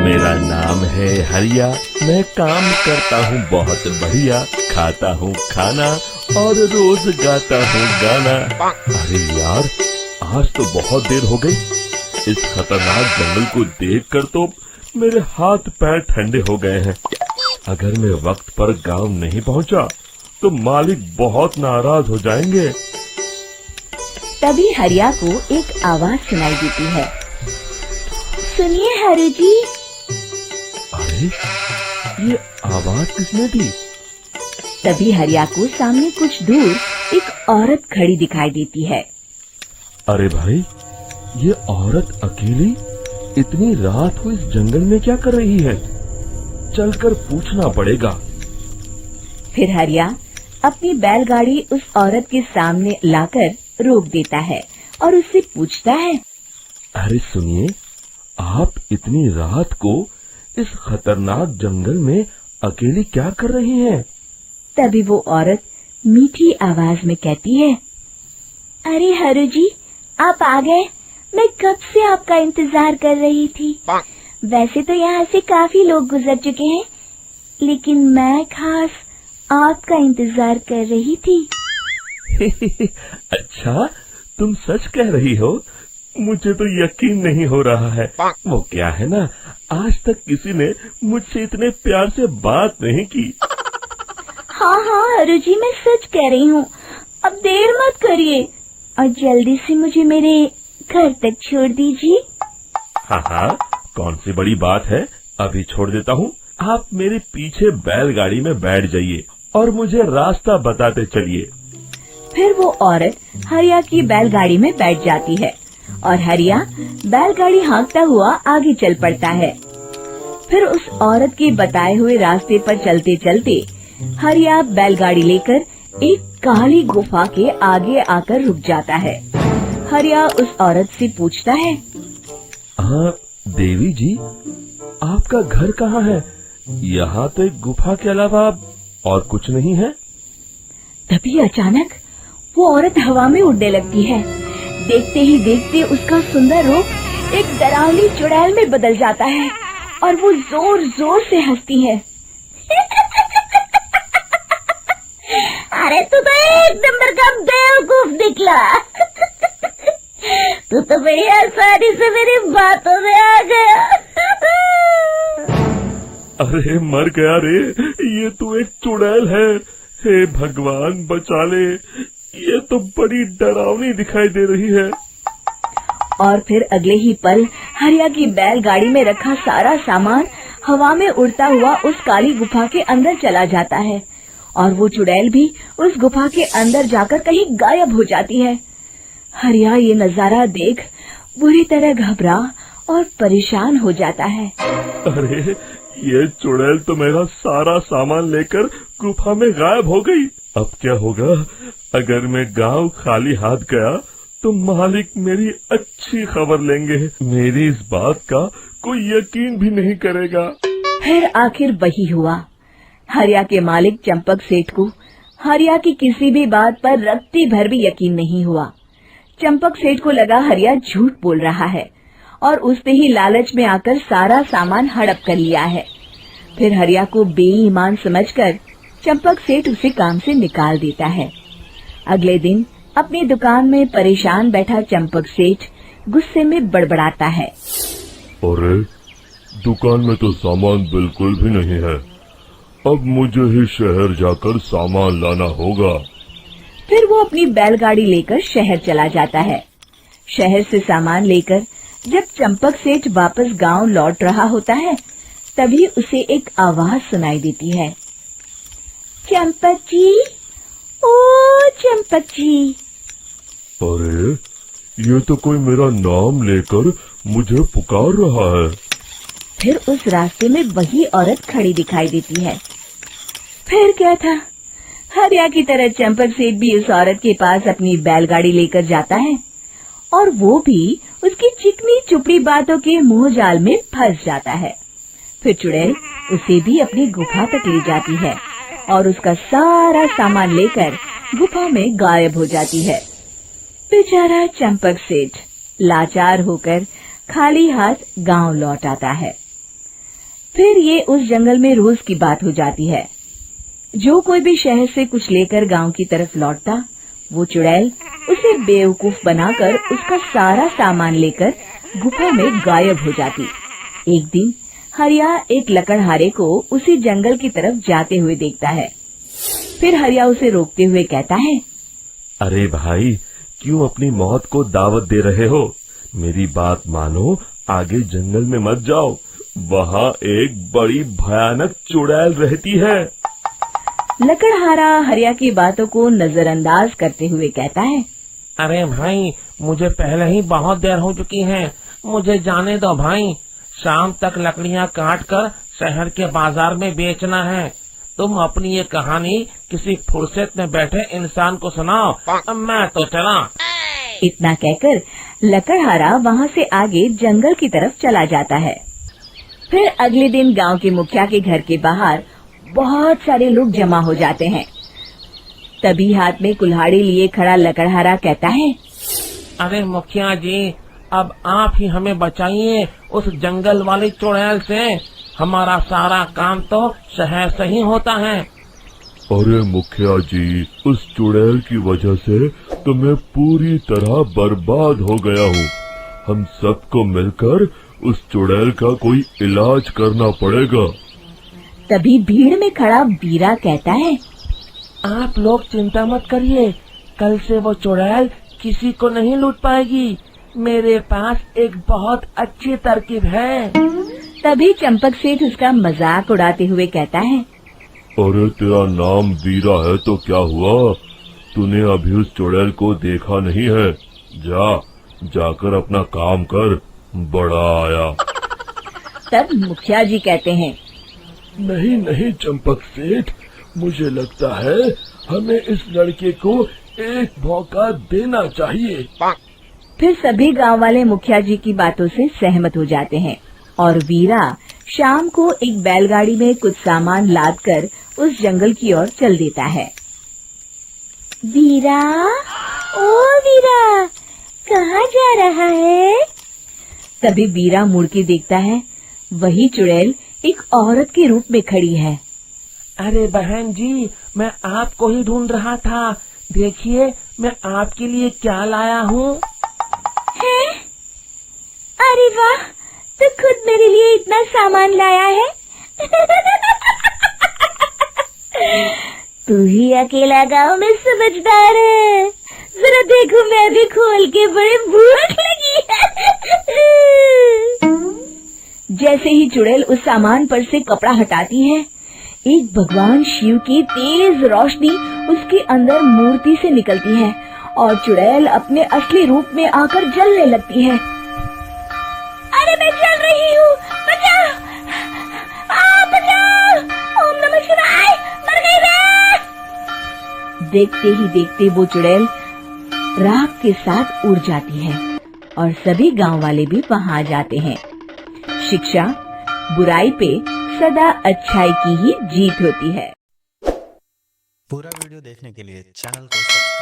मेरा नाम है हरिया, मैं काम करता हूँ बहुत बढ़िया, खाता हूँ खाना और रोज गाता हूँ गाना। अरे यार, आज तो बहुत देर हो गई। इस खतरनाक जंगल को देखकर तो मेरे हाथ पैर ठंडे हो गए हैं। अगर मैं वक्त पर गांव नहीं पहुंचा तो मालिक बहुत नाराज हो जाएंगे। तभी हरिया को एक आवाज सुनाई देती है। सुनिए हरि जी। अरे, ये आवाज किसने दी? तभी हरिया को सामने कुछ दूर एक औरत खड़ी दिखाई देती है। अरे भाई, ये औरत अकेली इतनी रात को इस जंगल में क्या कर रही है? चलकर पूछना पड़ेगा। फिर हरिया अपनी बैलगाड़ी उस औरत के सामने लाकर रोक देता है और उससे पूछता है। अरे सुनिए, आप इतनी रात को इस खतरनाक जंगल में अकेली क्या कर रही हैं? तभी वो औरत मीठी आवाज में कहती है, अरे हरु जी, आप आ गए। मैं कब से आपका इंतजार कर रही थी। वैसे तो यहाँ से काफी लोग गुजर चुके हैं, लेकिन मैं खास आपका इंतजार कर रही थी। अच्छा, तुम सच कह रही हो? मुझे तो यकीन नहीं हो रहा है। वो क्या है ना, आज तक किसी ने मुझसे इतने प्यार से बात नहीं की। हाँ हाँ हरु जी, मैं सच कह रही हूँ। अब देर मत करिए और जल्दी से मुझे मेरे घर तक छोड़ दीजिए। हाँ हाँ, कौन सी बड़ी बात है, अभी छोड़ देता हूँ। आप मेरे पीछे बैलगाड़ी में बैठ जाइए और मुझे रास्ता बताते चलिए। फिर वो औरत हरिया की बैलगाड़ी में बैठ जाती है और हरिया बैलगाड़ी हाँकता हुआ आगे चल पड़ता है। फिर उस औरत के बताए हुए रास्ते पर चलते चलते हरिया बैलगाड़ी लेकर एक काली गुफा के आगे आकर रुक जाता है। हरिया उस औरत से पूछता है, हाँ देवी जी, आपका घर कहाँ है? यहाँ तो एक गुफा के अलावा और कुछ नहीं है। तभी अचानक वो औरत हवा में उड़ने लगती है। देखते ही देखते उसका सुंदर रूप एक डरावनी चुड़ैल में बदल जाता है और वो जोर जोर से हंसती है। अरे तू तो एक नंबर का बेवकूफ निकला। तू तो बड़ी आसानी से मेरी बातों में आ गया। अरे मर गया रे, ये तो एक चुड़ैल है। हे भगवान बचा ले, ये तो बड़ी डरावनी दिखाई दे रही है। और फिर अगले ही पल हरिया की बैलगाड़ी में रखा सारा सामान हवा में उड़ता हुआ उस काली गुफा के अंदर चला जाता है और वो चुड़ैल भी उस गुफा के अंदर जाकर कहीं गायब हो जाती है। हरिया ये नजारा देख बुरी तरह घबरा और परेशान हो जाता है। अरे, ये चुड़ैल तो मेरा सारा सामान लेकर गुफा में गायब हो गई। अब क्या होगा? अगर मैं गांव खाली हाथ गया तो मालिक मेरी अच्छी खबर लेंगे। मेरी इस बात का कोई यकीन भी नहीं करेगा। फिर आखिर वही हुआ। हरिया के मालिक चंपक सेठ को हरिया की किसी भी बात पर रत्ती भर भी यकीन नहीं हुआ। चंपक सेठ को लगा हरिया झूठ बोल रहा है और उसने ही लालच में आकर सारा सामान हड़प कर लिया है। फिर हरिया को बेईमान समझकर चंपक सेठ उसे काम से निकाल देता है। अगले दिन अपनी दुकान में परेशान बैठा चंपक सेठ गुस्से में बड़बड़ाता है। अरे, दुकान में तो सामान बिल्कुल भी नहीं है। अब मुझे ही शहर जाकर सामान लाना होगा। फिर वो अपनी बैलगाड़ी लेकर शहर चला जाता है। शहर से सामान लेकर जब चंपक सेठ वापस गांव लौट रहा होता है, तभी उसे एक आवाज सुनाई देती है। चंपक जी, ओ चंपक जी। अरे, ये तो कोई मेरा नाम लेकर मुझे पुकार रहा है। फिर उस रास्ते में वही औरत खड़ी दिखाई देती है। फिर क्या था, हरिया की तरह चंपक सेठ भी उस औरत के पास अपनी बैलगाड़ी लेकर जाता है और वो भी उसकी चिकनी चुपड़ी बातों के मुंह जाल में फंस जाता है। फिर चुड़ैल उसे भी अपनी गुफा तक ले जाती है और उसका सारा सामान लेकर गुफा में गायब हो जाती है। बेचारा चंपक सेठ लाचार होकर खाली हाथ गांव लौट आता है। फिर ये उस जंगल में रोज की बात हो जाती है। जो कोई भी शहर से कुछ लेकर गांव की तरफ लौटता, वो चुड़ैल उसे बेवकूफ बनाकर उसका सारा सामान लेकर गुफा में गायब हो जाती। एक दिन हरिया एक लकड़हारे को उसी जंगल की तरफ जाते हुए देखता है। फिर हरिया उसे रोकते हुए कहता है, अरे भाई, क्यों अपनी मौत को दावत दे रहे हो? मेरी बात मानो, आगे जंगल में मत जाओ, वहाँ एक बड़ी भयानक चुड़ैल रहती है। लकड़हारा हरिया की बातों को नजरअंदाज करते हुए कहता है, अरे भाई, मुझे पहले ही बहुत देर हो चुकी है, मुझे जाने दो भाई। शाम तक लकड़ियाँ काट कर शहर के बाजार में बेचना है। तुम अपनी ये कहानी किसी फुर्सत में बैठे इंसान को सुनाओ, मैं तो चला। इतना कहकर लकड़हारा वहाँ से आगे जंगल की तरफ चला जाता है। फिर अगले दिन गांव के मुखिया के घर के बाहर बहुत सारे लोग जमा हो जाते हैं। तभी हाथ में कुल्हाड़ी लिए खड़ा लकड़हारा कहता है, अरे मुखिया जी, अब आप ही हमें बचाइए उस जंगल वाली चुड़ैल से। हमारा सारा काम तो शहर से ही होता है। अरे मुखिया जी, उस चुड़ैल की वजह से तो मैं पूरी तरह बर्बाद हो गया हूँ। हम सबको मिलकर उस चुड़ैल का कोई इलाज करना पड़ेगा। तभी भीड़ में खड़ा वीरा कहता है, आप लोग चिंता मत करिए, कल से वो चुड़ैल किसी को नहीं लूट पाएगी। मेरे पास एक बहुत अच्छी तरकीब है। तभी चंपक सेठ उसका मजाक उड़ाते हुए कहता है, अरे तेरा नाम वीरा है तो क्या हुआ? तूने अभी उस चुड़ैल को देखा नहीं है? जाकर अपना काम कर, बड़ा आया। तब मुखिया जी कहते हैं, नहीं चंपक सेठ, मुझे लगता है हमें इस लड़के को एक मौका देना चाहिए। फिर सभी गांव वाले मुखिया जी की बातों से सहमत हो जाते हैं और वीरा शाम को एक बैलगाड़ी में कुछ सामान लादकर उस जंगल की ओर चल देता है। वीरा, ओ वीरा, कहाँ जा रहा है? तभी वीरा मुड़ के देखता है, वही चुड़ैल एक औरत के रूप में खड़ी है। अरे बहन जी, मैं आपको ही ढूंढ रहा था। देखिए, मैं आपके लिए क्या लाया हूँ। अरे वाह, तो खुद मेरे लिए इतना सामान लाया है। तू ही अकेला गांव में समझदार है। जरा देखो, मैं भी खोल के, बड़े भूख लगी है। जैसे ही चुड़ैल उस सामान पर से कपड़ा हटाती है, एक भगवान शिव की तेज रोशनी उसके अंदर मूर्ति से निकलती है और चुड़ैल अपने असली रूप में आकर जलने लगती है। अरे मैं जल रही हूँ, बचाओ! बचाओ! ओम नमः शिवाय, मर गई मैं! देखते ही देखते वो चुड़ैल राख के साथ उड़ जाती है और सभी गांव वाले भी वहां जाते हैं। शिक्षा बुराई पे सदा अच्छाई की ही जीत होती है। पूरा वीडियो देखने के लिए चैनल को सब्सक्राइब